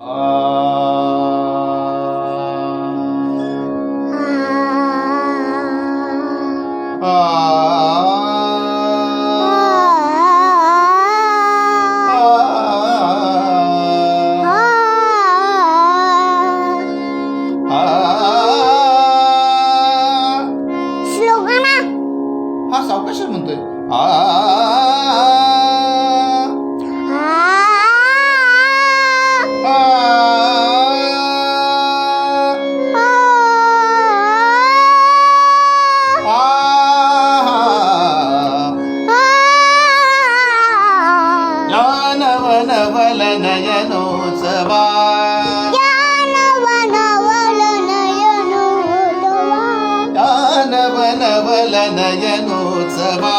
हा सावकाश म्हणतोय नवल नयनोत्सवा नवल नयनोत्सवा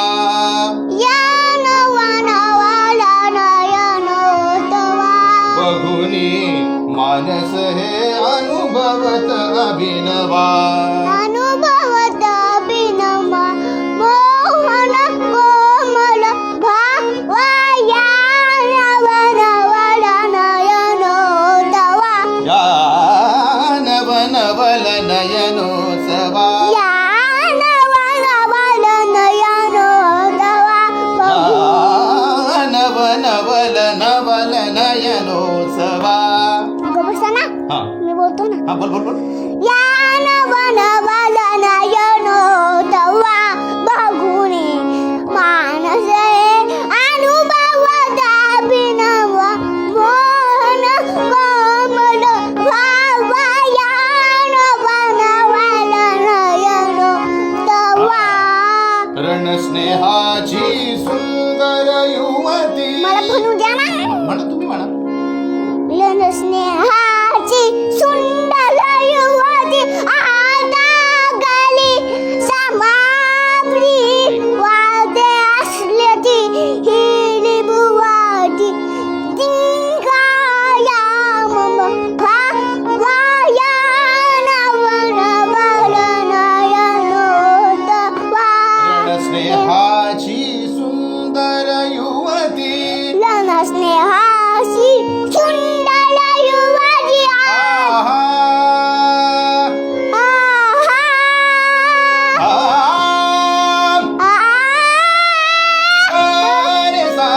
बघुनी मानस हे अनुभवत अभिनवा मोहन कोमल भावया नवल नयनोत्सवा नवल नयनोत्सवा नवल नयनोत्सवा मी बोलतो ना हा बोल बोल बोल या नवल नयनोत्सवा बघुनी मानस अनुभवत अभिनव मोहन कोमल भावया नवल नयनोत्सवा रणस्नेहाची सुंदर युवती मला म्हणू द्या ना म्हणा तुम्ही म्हणा रणस्नेहाची सुंदर युवती आता गली समाप्ती वादे असल्याची हिली बुवाटी तिंगाया मम भावया नवल नयनोत्सवा रणस्नेहाची सुंदर युवती रणस्नेहाची सुंदर युवती आहा रे सा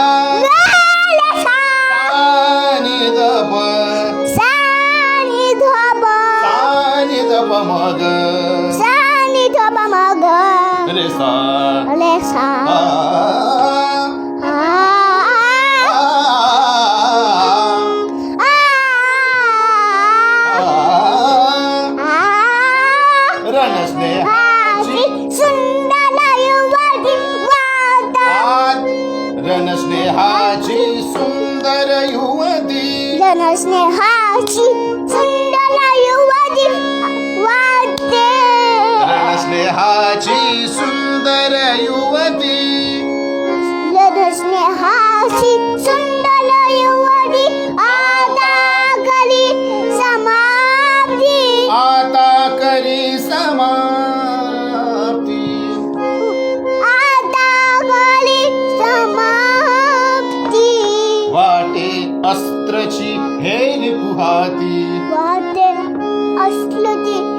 सानी दप मग रे सा रणस्नेहाची सुंदर युवती रणस्नेहाची सुंदर युवती रणस्नेहाची सुंदर युवती वाटते रणस्नेहाची सुंदर युवती रणस्नेहाची सुंदर युवती आता करी समाप्ती आता करी समाप्ती आता करी समाप्ती वाटे अस्त्रची हेर पुहाती वाटे असलं ती